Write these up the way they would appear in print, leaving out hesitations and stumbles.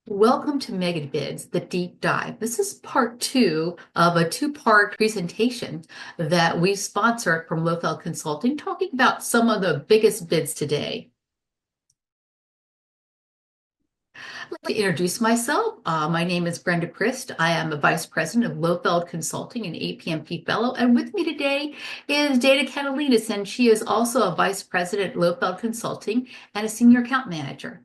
Welcome to Mega Bids, the deep dive. This is part two of a two-part presentation that we sponsored from Lofeld Consulting, talking about some of the biggest bids today. I'd like to introduce myself. My name is Brenda Christ. I am a Vice President of Lofeld Consulting and APMP Fellow. And with me today is Dana Catalinas, and she is also a Vice President at Lofeld Consulting and a Senior Account Manager.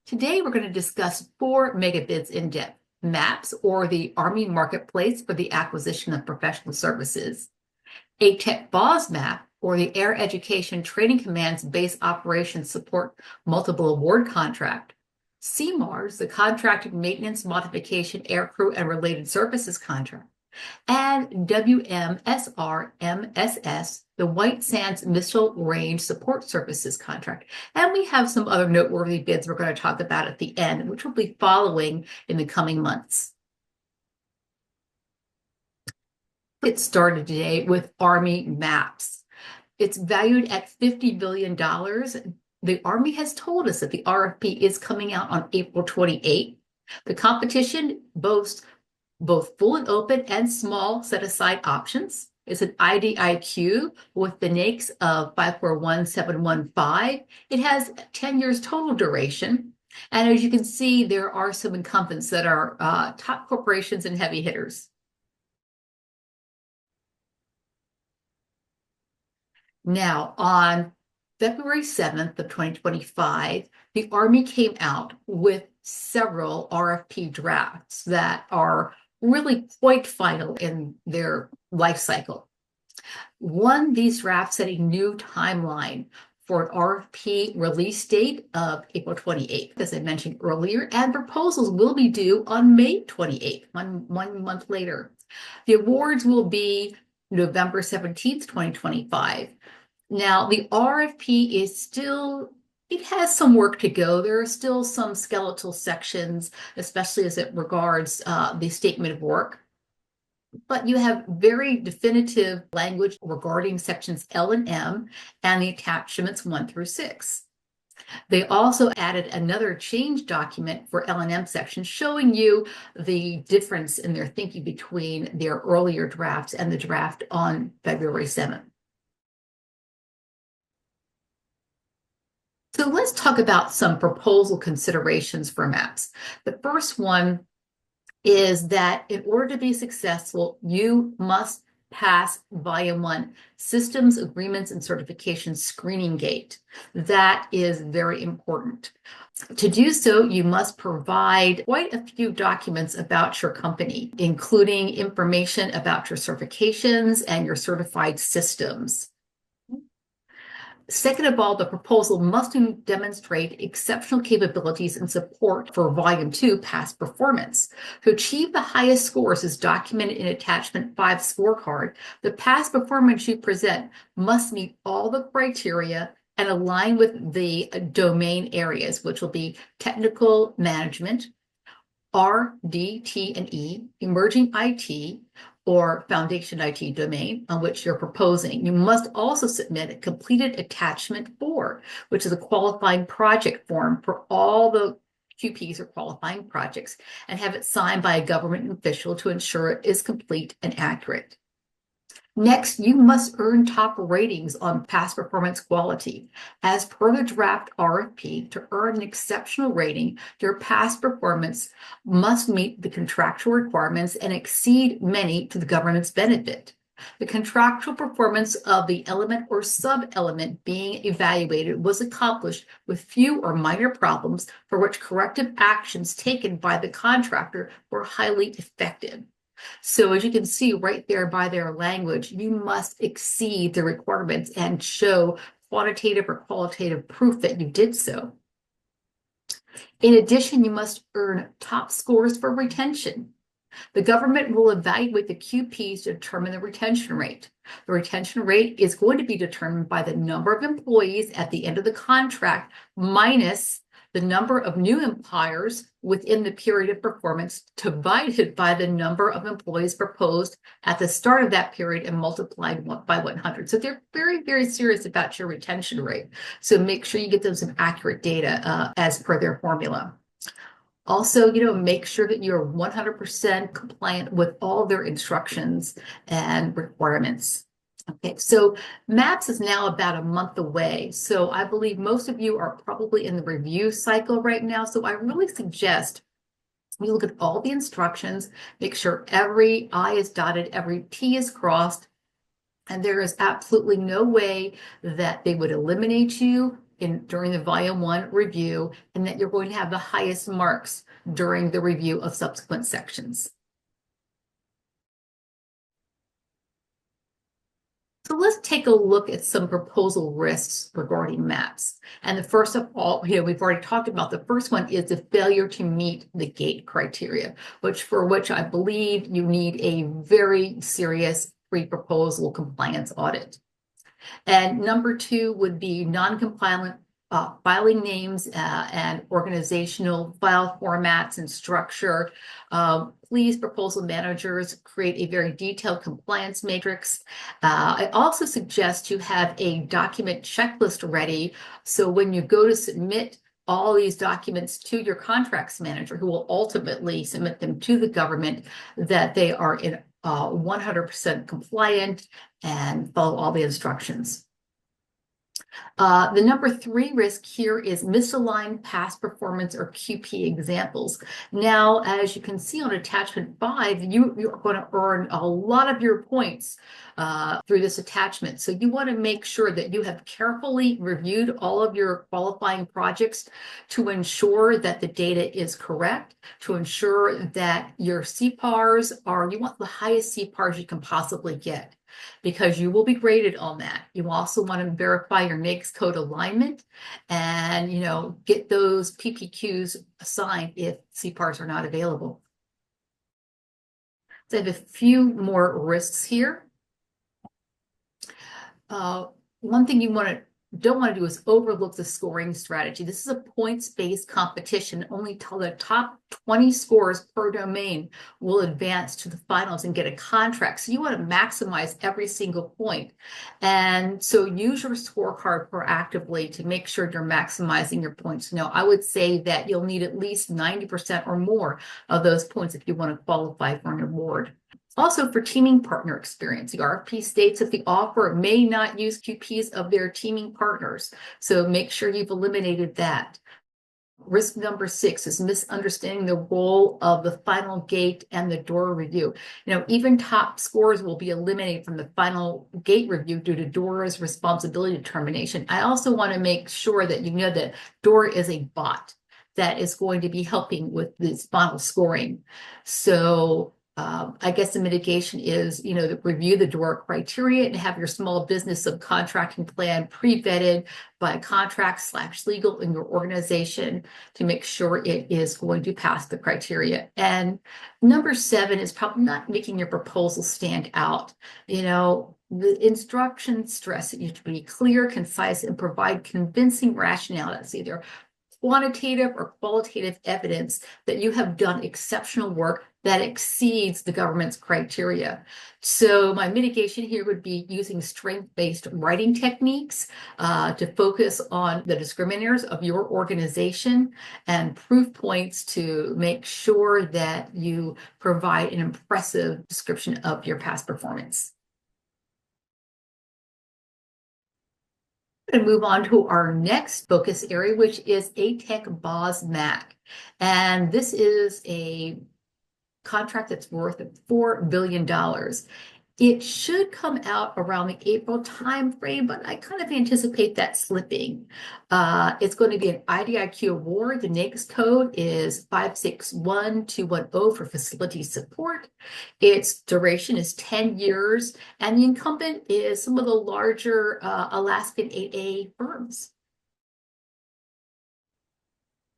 Today, we're going to discuss 4 megabids in depth: MAPS, or the Army Marketplace for the Acquisition of Professional Services; AETC BOS MAC, or the Air Education Training Command's Base Operations Support Multiple Award Contract; CMMARS, the Contracted Maintenance, Modification, Aircrew, and Related Services Contract; and WSMR MSS, the White Sands Missile Range Support Services Contract. And we have some other noteworthy bids we're going to talk about at the end, which will be following in the coming months. Get started today with Army MAPS. It's valued at $50 billion. The Army has told us that the RFP is coming out on April 28th. The competition boasts both full and open and small set-aside options. It's an IDIQ with the NAICS of 541715. It has 10 years total duration. And as you can see, there are some incumbents that are top corporations and heavy hitters. Now, on February 7th of 2025, the Army came out with several RFP drafts that are really quite final in their life cycle. These drafts set a new timeline for an RFP release date of April 28th, as I mentioned earlier, and proposals will be due on May 28th, one month later. The awards will be November 17th, 2025. Now, the RFP is still, it has some work to go. There are still some skeletal sections, especially as it regards the statement of work. But you have very definitive language regarding sections L and M and the attachments 1 through 6. They also added another change document for L and M sections, showing you the difference in their thinking between their earlier drafts and the draft on February 7th. So let's talk about some proposal considerations for MAPS. The first one is that in order to be successful, you must pass Volume 1 Systems, Agreements, and Certification Screening Gate. That is very important. To do so, you must provide quite a few documents about your company, including information about your certifications and your certified systems. Second of all, the proposal must demonstrate exceptional capabilities and support for Volume 2 past performance. To achieve the highest scores as documented in Attachment 5 scorecard, the past performance you present must meet all the criteria and align with the domain areas, which will be technical management, R, D, T, and E, emerging IT, or foundation IT domain on which you're proposing. You must also submit a completed attachment 4, which is a qualifying project form for all the QPs or qualifying projects, and have it signed by a government official to ensure it is complete and accurate. Next, you must earn top ratings on past performance quality. As per the draft RFP, to earn an exceptional rating, your past performance must meet the contractual requirements and exceed many to the government's benefit. The contractual performance of the element or sub-element being evaluated was accomplished with few or minor problems for which corrective actions taken by the contractor were highly effective. So as you can see right there by their language, you must exceed the requirements and show quantitative or qualitative proof that you did so. In addition, you must earn top scores for retention. The government will evaluate the QPs to determine the retention rate. The retention rate is going to be determined by the number of employees at the end of the contract minus the number of new employers within the period of performance divided by the number of employees proposed at the start of that period and multiplied by 100. So they're very, very serious about your retention rate. So make sure you get them some accurate data as per their formula. Also, make sure that you're 100% compliant with all their instructions and requirements. Okay, so MAPS is now about a month away. So I believe most of you are probably in the review cycle right now. So I really suggest you look at all the instructions, make sure every I is dotted, every T is crossed, and there is absolutely no way that they would eliminate you during the Volume 1 review, and that you're going to have the highest marks during the review of subsequent sections. So let's take a look at some proposal risks regarding MAPS. And the first of all, we've already talked about the first one is the failure to meet the gate criteria, for which I believe you need a very serious pre-proposal compliance audit. And number 2 would be non-compliant filing names and organizational file formats and structure. Please, proposal managers, create a very detailed compliance matrix. I also suggest you have a document checklist ready, so when you go to submit all these documents to your contracts manager, who will ultimately submit them to the government, that they are in 100% compliant and follow all the instructions. The number 3 risk here is misaligned past performance or QP examples. Now, as you can see on attachment 5, you're going to earn a lot of your points through this attachment. So you want to make sure that you have carefully reviewed all of your qualifying projects to ensure that the data is correct, to ensure that your CMMARS you want the highest CMMARS you can possibly get, because you will be graded on that. You also want to verify your NAICS code alignment and, get those PPQs assigned if CMMARS are not available. So I have a few more risks here. One thing you don't want to do is overlook the scoring strategy. This is a points-based competition. Only the top 20 scores per domain will advance to the finals and get a contract. So you want to maximize every single point. And so use your scorecard proactively to make sure you're maximizing your points. Now, I would say that you'll need at least 90% or more of those points if you want to qualify for an award. Also, for teaming partner experience, the RFP states that the offer may not use QPs of their teaming partners. So make sure you've eliminated that. Risk number 6 is misunderstanding the role of the final gate and the door review. Even top scores will be eliminated from the final gate review due to DORA's responsibility determination. I also want to make sure that you know that DORA is a bot that is going to be helping with this final scoring. So I guess the mitigation is, to review the DORA criteria and have your small business subcontracting plan pre-vetted by contract/legal in your organization to make sure it is going to pass the criteria. And number 7 is probably not making your proposal stand out. The instructions stress that you have to be clear, concise, and provide convincing rationale. That's either quantitative or qualitative evidence that you have done exceptional work that exceeds the government's criteria. So my mitigation here would be using strength-based writing techniques to focus on the discriminators of your organization and proof points to make sure that you provide an impressive description of your past performance. Going to move on to our next focus area, which is AETC BOS MAC. And this is a contract that's worth $4 billion. It should come out around the April timeframe, but I kind of anticipate that slipping. It's going to be an IDIQ award. The NAICS code is 561210 for facility support. Its duration is 10 years, and the incumbent is some of the larger Alaskan 8A firms.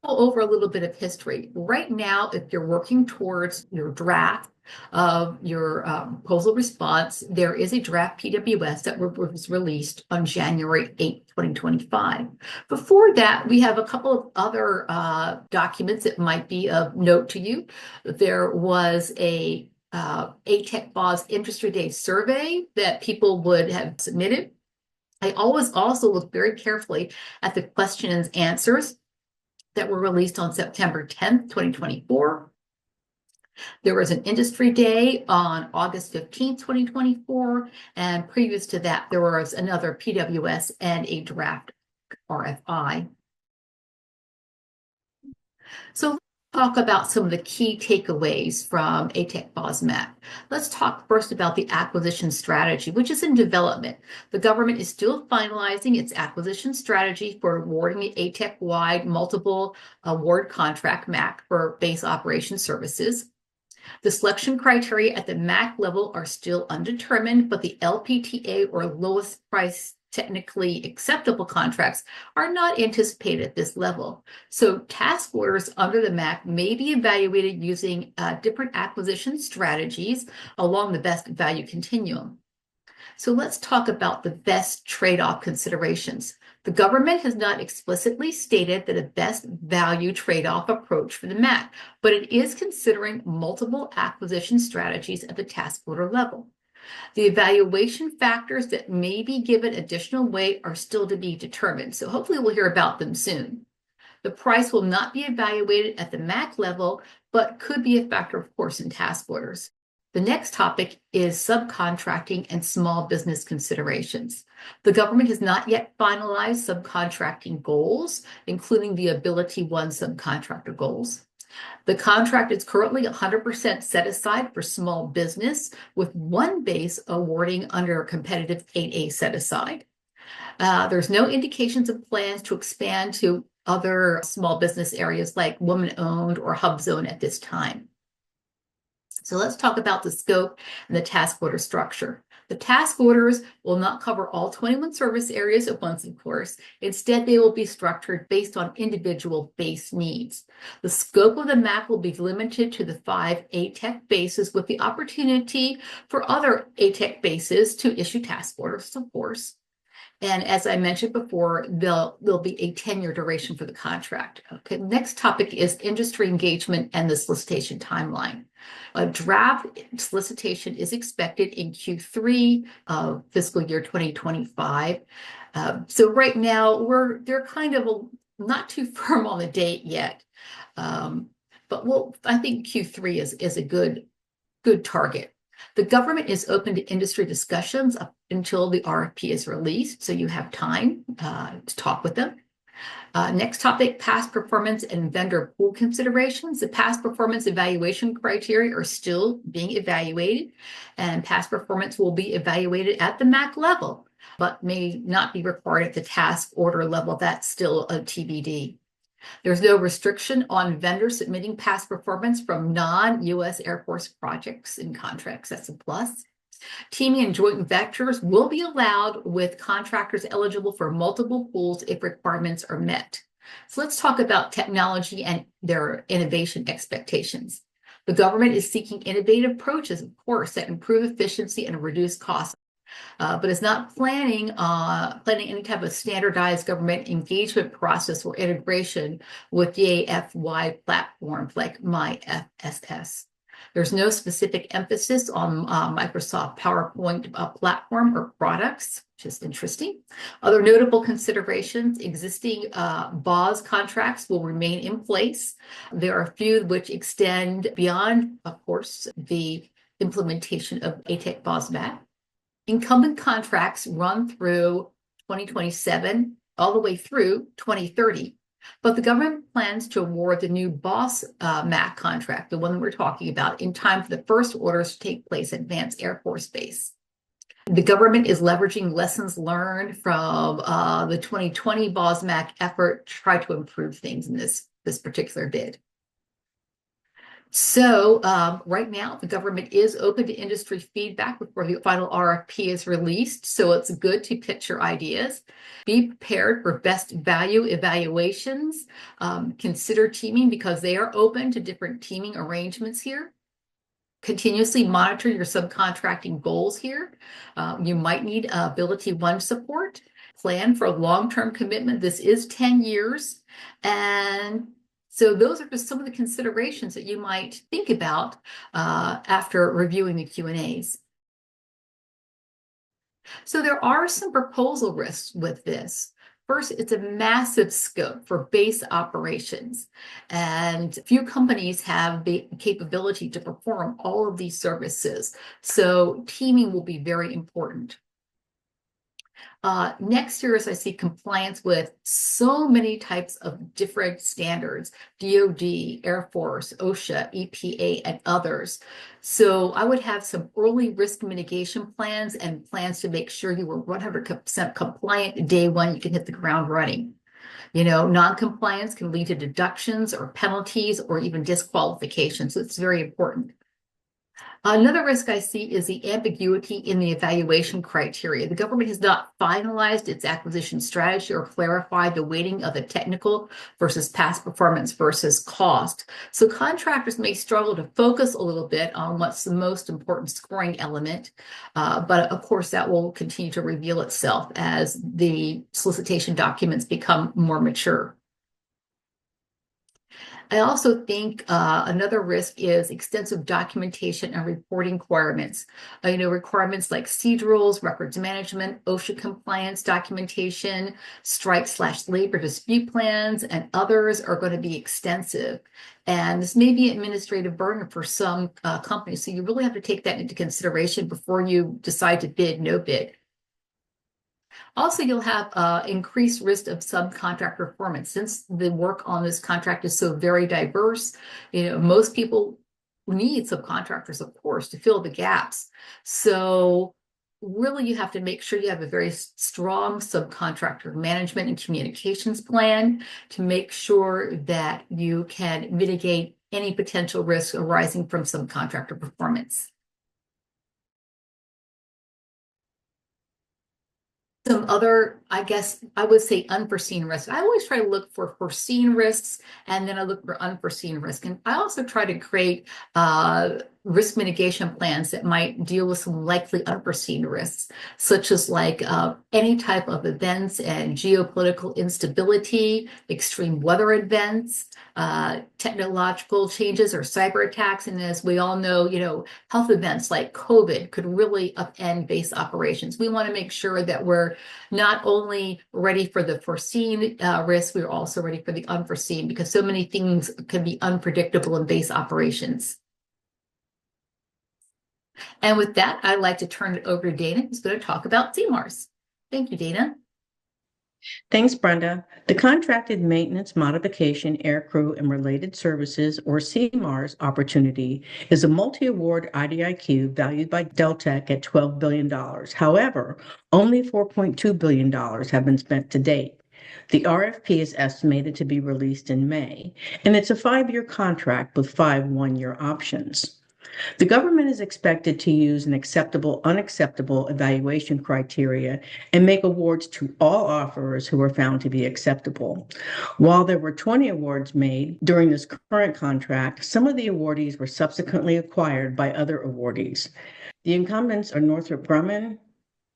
Go over a little bit of history. Right now, if you're working towards your draft of your proposal response, there is a draft PWS that was released on January 8th, 2025. Before that, we have a couple of other documents that might be of note to you. There was a ATEC BOS Industry Day survey that people would have submitted. I always also look very carefully at the questions and answers that were released on September 10th, 2024. There was an industry day on August 15th, 2024. And previous to that, there was another PWS and a draft RFI. So let's talk about some of the key takeaways from AETC BOS MAC. Let's talk first about the acquisition strategy, which is in development. The government is still finalizing its acquisition strategy for awarding the AETC-wide multiple award contract MAC for base operation services. The selection criteria at the MAC level are still undetermined, but the LPTA, or lowest price technically acceptable contracts, are not anticipated at this level. So task orders under the MAC may be evaluated using different acquisition strategies along the best value continuum. So let's talk about the best trade-off considerations. The government has not explicitly stated that a best value trade-off approach for the MAC, but it is considering multiple acquisition strategies at the task order level. The evaluation factors that may be given additional weight are still to be determined, so hopefully we'll hear about them soon. The price will not be evaluated at the MAC level, but could be a factor, of course, in task orders. The next topic is subcontracting and small business considerations. The government has not yet finalized subcontracting goals, including the Ability One subcontractor goals. The contract is currently 100% set aside for small business, with one base awarding under a competitive 8A set aside. There's no indications of plans to expand to other small business areas like woman-owned or hub zone at this time. So let's talk about the scope and the task order structure. The task orders will not cover all 21 service areas at once, of course. Instead, they will be structured based on individual base needs. The scope of the MAC will be limited to the 5 ATEC bases, with the opportunity for other ATEC bases to issue task orders, of course. And as I mentioned before, there'll be a 10-year duration for the contract. Okay, next topic is industry engagement and the solicitation timeline. A draft solicitation is expected in Q3 of fiscal year 2025. So right now, they're kind of not too firm on the date yet. But I think Q3 is a good target. The government is open to industry discussions up until the RFP is released, so you have time to talk with them. Next topic, past performance and vendor pool considerations. The past performance evaluation criteria are still being evaluated, and past performance will be evaluated at the MAC level, but may not be required at the task order level. That's still a TBD. There's no restriction on vendors submitting past performance from non-U.S. Air Force projects and contracts. That's a plus. Teaming and joint ventures will be allowed with contractors eligible for multiple pools if requirements are met. So let's talk about technology and their innovation expectations. The government is seeking innovative approaches, of course, that improve efficiency and reduce costs, but is not planning any type of standardized government engagement process or integration with DAF-wide platforms like MyFSS. There's no specific emphasis on Microsoft PowerPoint platform or products, which is interesting. Other notable considerations: existing BOS contracts will remain in place. There are a few which extend beyond, of course, the implementation of AETC BOS MAC. Incumbent contracts run through 2027 all the way through 2030. But the government plans to award the new BOS MAC contract, the one that we're talking about, in time for the first orders to take place at Vance Air Force Base. The government is leveraging lessons learned from the 2020 BOS MAC effort to try to improve things in this particular bid. So right now, the government is open to industry feedback before the final RFP is released. So it's good to pitch your ideas. Be prepared for best value evaluations. Consider teaming because they are open to different teaming arrangements here. Continuously monitor your subcontracting goals here. You might need Ability One support. Plan for a long-term commitment. This is 10 years. And so those are just some of the considerations that you might think about after reviewing the Q&As. So there are some proposal risks with this. First, it's a massive scope for base operations, and few companies have the capability to perform all of these services. So teaming will be very important. Next year, as I see compliance with so many types of different standards, DoD, Air Force, OSHA, EPA, and others. So I would have some early risk mitigation plans and plans to make sure you were 100% compliant day one. You can hit the ground running. You know, non-compliance can lead to deductions or penalties or even disqualification. So it's very important. Another risk I see is the ambiguity in the evaluation criteria. The government has not finalized its acquisition strategy or clarified the weighting of the technical versus past performance versus cost. So contractors may struggle to focus a little bit on what's the most important scoring element, but of course that will continue to reveal itself as the solicitation documents become more mature. I also think another risk is extensive documentation and reporting requirements. Requirements like seed rules, records management, OSHA compliance documentation, strike/labor dispute plans, and others are going to be extensive. And this may be an administrative burden for some companies. So you really have to take that into consideration before you decide to bid, no bid. Also, you'll have increased risk of subcontract performance. Since the work on this contract is so very diverse, most people need subcontractors, of course, to fill the gaps. So really, you have to make sure you have a very strong subcontractor management and communications plan to make sure that you can mitigate any potential risks arising from subcontractor performance. Some other, I guess I would say unforeseen risks. I always try to look for foreseen risks, and then I look for unforeseen risks. And I also try to create risk mitigation plans that might deal with some likely unforeseen risks, such as like any type of events and geopolitical instability, extreme weather events, technological changes or cyber attacks. And as we all know, health events like COVID could really upend base operations. We want to make sure that we're not only ready for the foreseen risks, we're also ready for the unforeseen, because so many things can be unpredictable in base operations. And with that, I'd like to turn it over to Dana, who's going to talk about CMMARS. Thank you, Dana. Thanks, Brenda. The Contracted Maintenance Modification, Aircrew, and Related Services, or CMMARS opportunity, is a multi-award IDIQ valued by Deltek at $12 billion. However, only $4.2 billion have been spent to date. The RFP is estimated to be released in May, and it's a 5-year contract with 5 one-year options. The government is expected to use an acceptable, unacceptable evaluation criteria and make awards to all offerers who are found to be acceptable. While there were 20 awards made during this current contract, some of the awardees were subsequently acquired by other awardees. The incumbents are Northrop Grumman,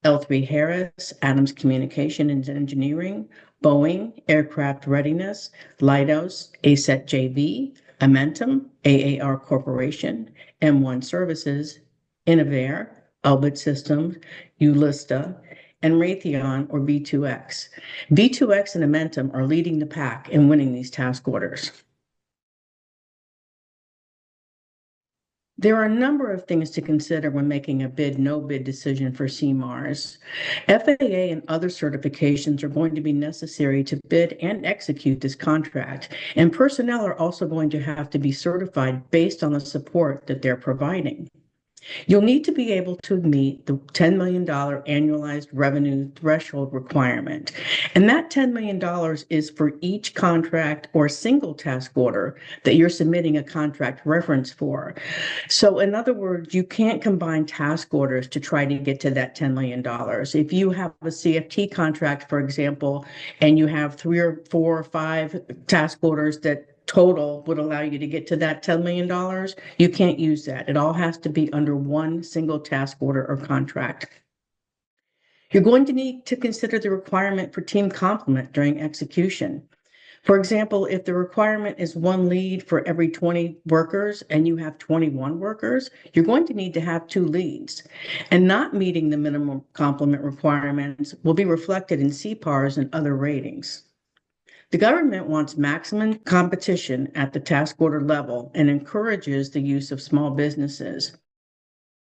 L3 Harris, Adams Communication and Engineering, Boeing, Aircraft Readiness, Leidos, ASET JV, Amentum, AAR Corporation, M1 Services, Innovair, Albit Systems, Ulista, and Raytheon, or B2X. B2X and Amentum are leading the pack in winning these task orders. There are a number of things to consider when making a bid, no bid decision for CMMARS. FAA and other certifications are going to be necessary to bid and execute this contract, and personnel are also going to have to be certified based on the support that they're providing. You'll need to be able to meet the $10 million annualized revenue threshold requirement. And that $10 million is for each contract or single task order that you're submitting a contract reference for. So in other words, you can't combine task orders to try to get to that $10 million. If you have a CFT contract, for example, and you have 3 or 4 or 5 task orders that total would allow you to get to that $10 million, you can't use that. It all has to be under one single task order or contract. You're going to need to consider the requirement for team complement during execution. For example, if the requirement is 1 lead for every 20 workers and you have 21 workers, you're going to need to have 2 leads. And not meeting the minimum complement requirements will be reflected in CMMARS and other ratings. The government wants maximum competition at the task order level and encourages the use of small businesses.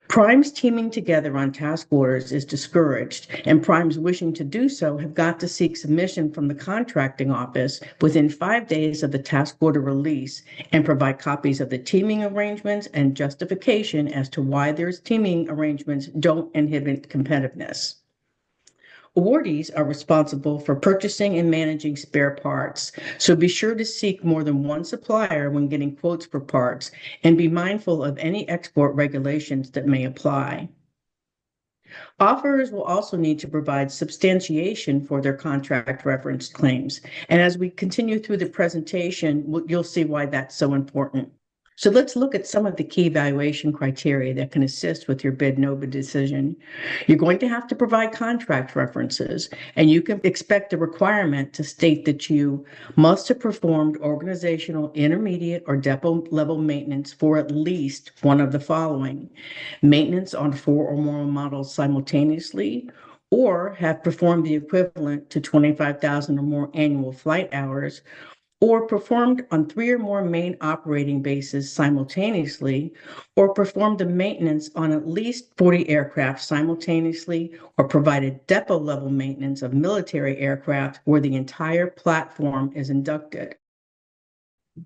Primes teaming together on task orders is discouraged, and primes wishing to do so have got to seek submission from the contracting office within 5 days of the task order release and provide copies of the teaming arrangements and justification as to why their teaming arrangements don't inhibit competitiveness. Awardees are responsible for purchasing and managing spare parts, so be sure to seek more than one supplier when getting quotes for parts and be mindful of any export regulations that may apply. Offerors will also need to provide substantiation for their contract reference claims, and as we continue through the presentation, you'll see why that's so important. So let's look at some of the key evaluation criteria that can assist with your bid/no-bid decision. You're going to have to provide contract references, and you can expect the requirement to state that you must have performed organizational intermediate or depot level maintenance for at least one of the following: maintenance on 4 or more models simultaneously, or have performed the equivalent to 25,000 or more annual flight hours, or performed on 3 or more main operating bases simultaneously, or performed the maintenance on at least 40 aircraft simultaneously, or provided depot level maintenance of military aircraft where the entire platform is inducted.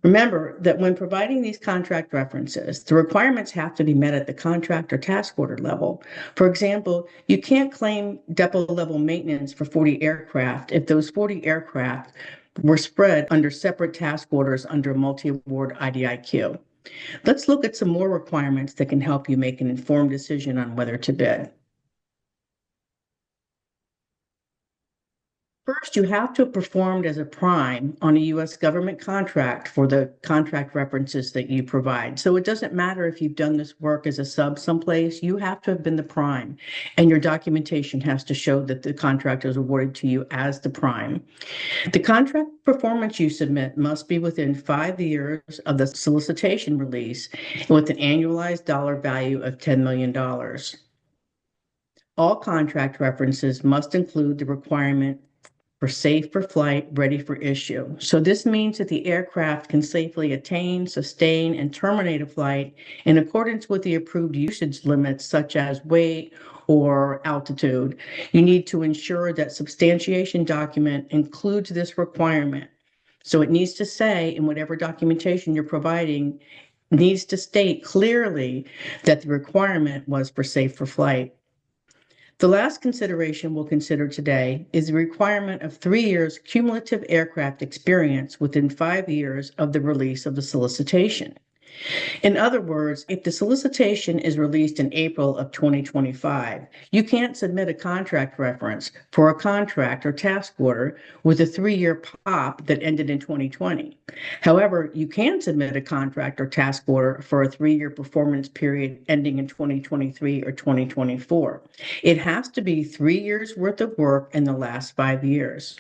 Remember that when providing these contract references, the requirements have to be met at the contract or task order level. For example, you can't claim depot level maintenance for 40 aircraft if those 40 aircraft were spread under separate task orders under a multi-award IDIQ. Let's look at some more requirements that can help you make an informed decision on whether to bid. First, you have to have performed as a prime on a U.S. government contract for the contract references that you provide. So it doesn't matter if you've done this work as a sub someplace, you have to have been the prime, and your documentation has to show that the contract is awarded to you as the prime. The contract performance you submit must be within 5 years of the solicitation release with an annualized dollar value of $10 million. All contract references must include the requirement for safe for flight, ready for issue. So this means that the aircraft can safely attain, sustain, and terminate a flight in accordance with the approved usage limits, such as weight or altitude. You need to ensure that substantiation document includes this requirement. So it needs to say in whatever documentation you're providing, needs to state clearly that the requirement was for safe for flight. The last consideration we'll consider today is the requirement of 3 years cumulative aircraft experience within 5 years of the release of the solicitation. In other words, if the solicitation is released in April of 2025, you can't submit a contract reference for a contract or task order with a 3-year POP that ended in 2020. However, you can submit a contract or task order for a 3-year performance period ending in 2023 or 2024. It has to be 3 years worth of work in the last 5 years.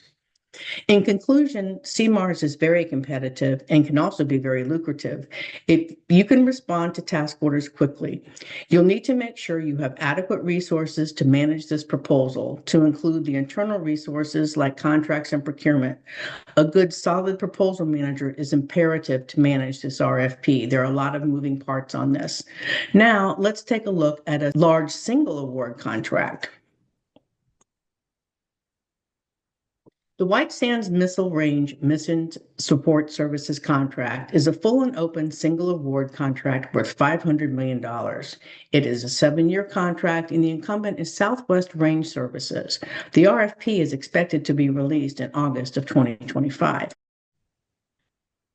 In conclusion, CMMARS is very competitive and can also be very lucrative if you can respond to task orders quickly. You'll need to make sure you have adequate resources to manage this proposal, to include the internal resources like contracts and procurement. A good, solid proposal manager is imperative to manage this RFP. There are a lot of moving parts on this. Now, let's take a look at a large single award contract. The White Sands Missile Range Mission Support Services contract is a full and open single award contract worth $500 million. It is a 7-year contract, and the incumbent is Southwest Range Services. The RFP is expected to be released in August of 2025.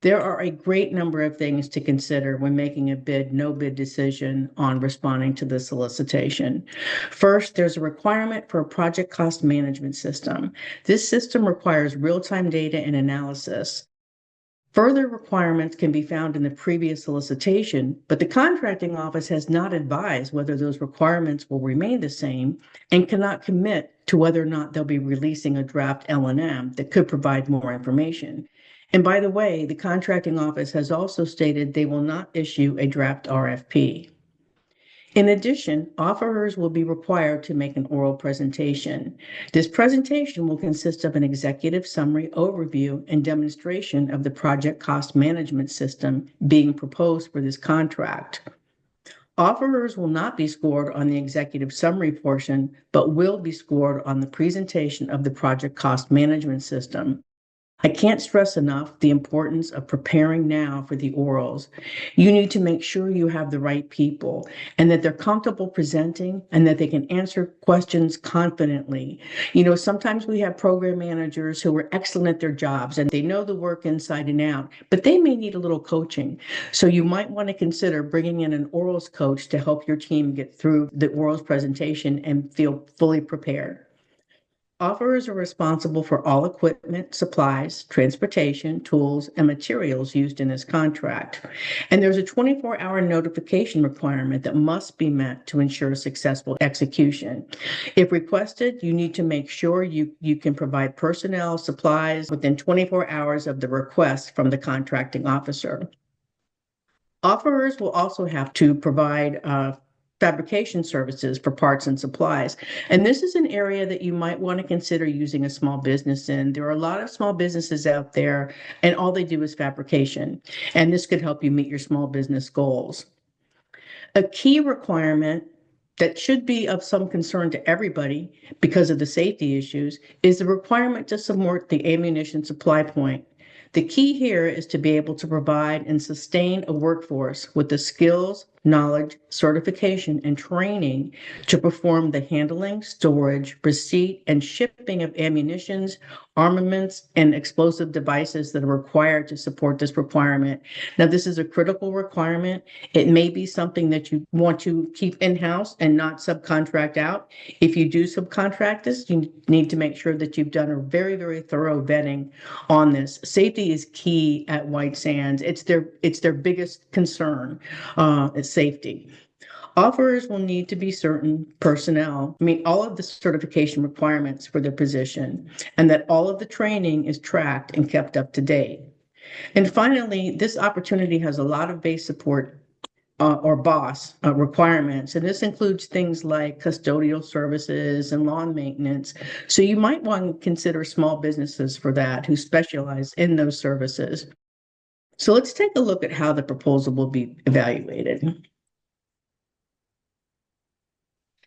There are a great number of things to consider when making a bid, no bid decision on responding to the solicitation. First, there's a requirement for a project cost management system. This system requires real-time data and analysis. Further requirements can be found in the previous solicitation, but the contracting office has not advised whether those requirements will remain the same and cannot commit to whether or not they'll be releasing a draft L&M that could provide more information. And by the way, the contracting office has also stated they will not issue a draft RFP. In addition, offerors will be required to make an oral presentation. This presentation will consist of an executive summary overview and demonstration of the project cost management system being proposed for this contract. Offerors will not be scored on the executive summary portion, but will be scored on the presentation of the project cost management system. I can't stress enough the importance of preparing now for the orals. You need to make sure you have the right people and that they're comfortable presenting and that they can answer questions confidently. Sometimes we have program managers who are excellent at their jobs and they know the work inside and out, but they may need a little coaching. So you might want to consider bringing in an orals coach to help your team get through the orals presentation and feel fully prepared. Offerors are responsible for all equipment, supplies, transportation, tools, and materials used in this contract. And there's a 24-hour notification requirement that must be met to ensure successful execution. If requested, you need to make sure you can provide personnel, supplies within 24 hours of the request from the contracting officer. Offerors will also have to provide fabrication services for parts and supplies. And this is an area that you might want to consider using a small business in. There are a lot of small businesses out there, and all they do is fabrication. And this could help you meet your small business goals. A key requirement that should be of some concern to everybody because of the safety issues is the requirement to support the ammunition supply point. The key here is to be able to provide and sustain a workforce with the skills, knowledge, certification, and training to perform the handling, storage, receipt, and shipping of ammunitions, armaments, and explosive devices that are required to support this requirement. Now, this is a critical requirement. It may be something that you want to keep in-house and not subcontract out. If you do subcontract this, you need to make sure that you've done a very, very thorough vetting on this. Safety is key at White Sands. It's their biggest concern. It's safety. Offerors will need to be certain personnel meet all of the certification requirements for their position and that all of the training is tracked and kept up to date. And finally, this opportunity has a lot of base support or BOS requirements, and this includes things like custodial services and lawn maintenance. So you might want to consider small businesses for that who specialize in those services. So let's take a look at how the proposal will be evaluated.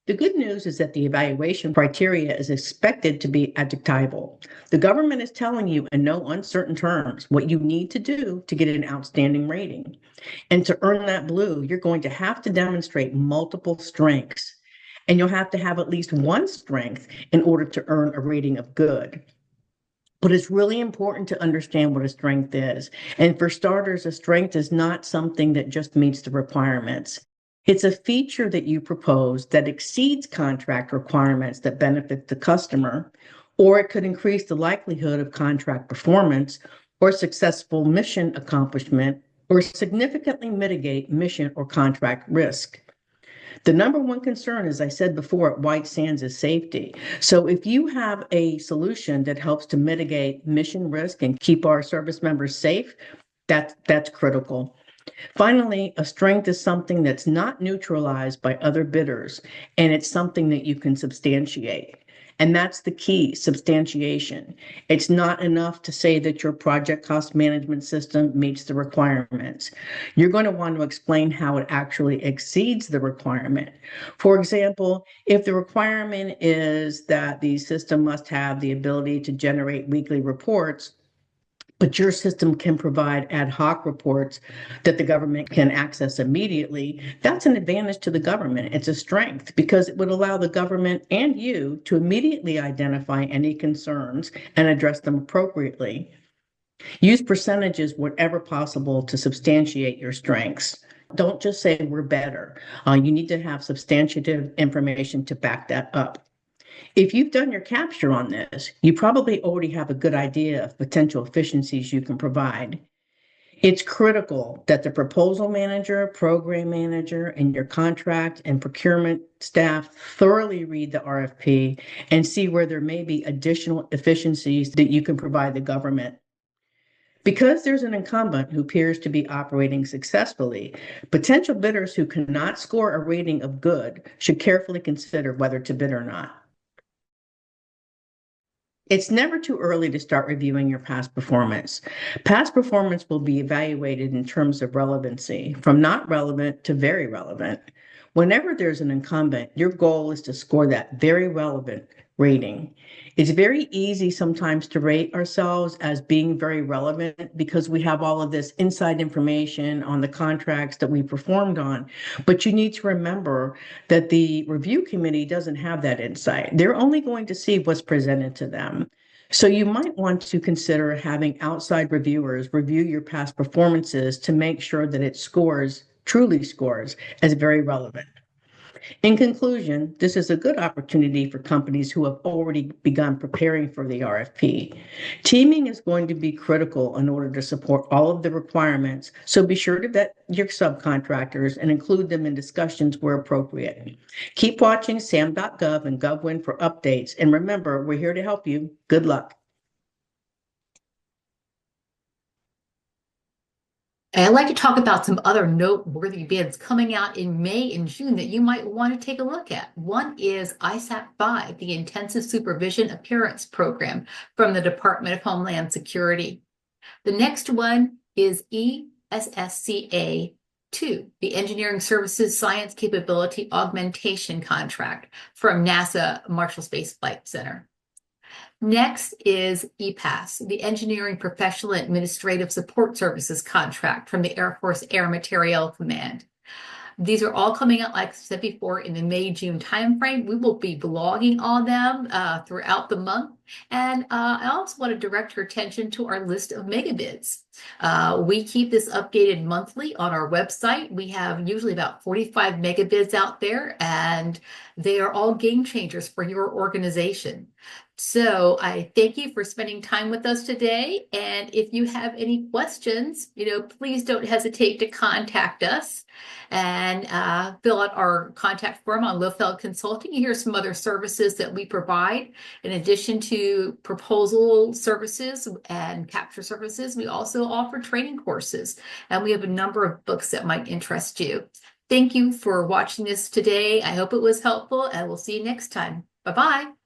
The good news is that the evaluation criteria is expected to be adjectival. The government is telling you in no uncertain terms what you need to do to get an outstanding rating. And to earn that blue, you're going to have to demonstrate multiple strengths. And you'll have to have at least one strength in order to earn a rating of good. But it's really important to understand what a strength is. And for starters, a strength is not something that just meets the requirements. It's a feature that you propose that exceeds contract requirements that benefit the customer, or it could increase the likelihood of contract performance or successful mission accomplishment, or significantly mitigate mission or contract risk. The number one concern, as I said before, at White Sands is safety. So if you have a solution that helps to mitigate mission risk and keep our service members safe, that's critical. Finally, a strength is something that's not neutralized by other bidders, and it's something that you can substantiate. And that's the key, substantiation. It's not enough to say that your project cost management system meets the requirements. You're going to want to explain how it actually exceeds the requirement. For example, if the requirement is that the system must have the ability to generate weekly reports, but your system can provide ad hoc reports that the government can access immediately, that's an advantage to the government. It's a strength because it would allow the government and you to immediately identify any concerns and address them appropriately. Use percentages wherever possible to substantiate your strengths. Don't just say we're better. You need to have substantive information to back that up. If you've done your capture on this, you probably already have a good idea of potential efficiencies you can provide. It's critical that the proposal manager, program manager, and your contract and procurement staff thoroughly read the RFP and see where there may be additional efficiencies that you can provide the government. Because there's an incumbent who appears to be operating successfully, potential bidders who cannot score a rating of good should carefully consider whether to bid or not. It's never too early to start reviewing your past performance. Past performance will be evaluated in terms of relevancy, from not relevant to very relevant. Whenever there's an incumbent, your goal is to score that very relevant rating. It's very easy sometimes to rate ourselves as being very relevant because we have all of this inside information on the contracts that we performed on. But you need to remember that the review committee doesn't have that insight. They're only going to see what's presented to them. So you might want to consider having outside reviewers review your past performances to make sure that it truly scores as very relevant. In conclusion, this is a good opportunity for companies who have already begun preparing for the RFP. Teaming is going to be critical in order to support all of the requirements, so be sure to vet your subcontractors and include them in discussions where appropriate. Keep watching sam.gov and GovWin for updates, and remember, we're here to help you. Good luck. I'd like to talk about some other noteworthy bids coming out in May and June that you might want to take a look at. One is ISAP 5, the Intensive Supervision Appearance Program from the Department of Homeland Security. The next one is ESSCA 2, the Engineering Services Science Capability Augmentation Contract from NASA Marshall Space Flight Center. Next is EPAS, the Engineering Professional Administrative Support Services contract from the Air Force Air Materiel Command. These are all coming out, like I said before, in the May-June timeframe. We will be blogging on them throughout the month. And I also want to direct your attention to our list of mega bids. We keep this updated monthly on our website. We have usually about 45 mega bids out there, and they are all game changers for your organization. So I thank you for spending time with us today. And if you have any questions, please don't hesitate to contact us and fill out our contact form on Liefeld Consulting. Here's some other services that we provide. In addition to proposal services and capture services, we also offer training courses, and we have a number of books that might interest you. Thank you for watching this today. I hope it was helpful, and we'll see you next time. Bye-bye.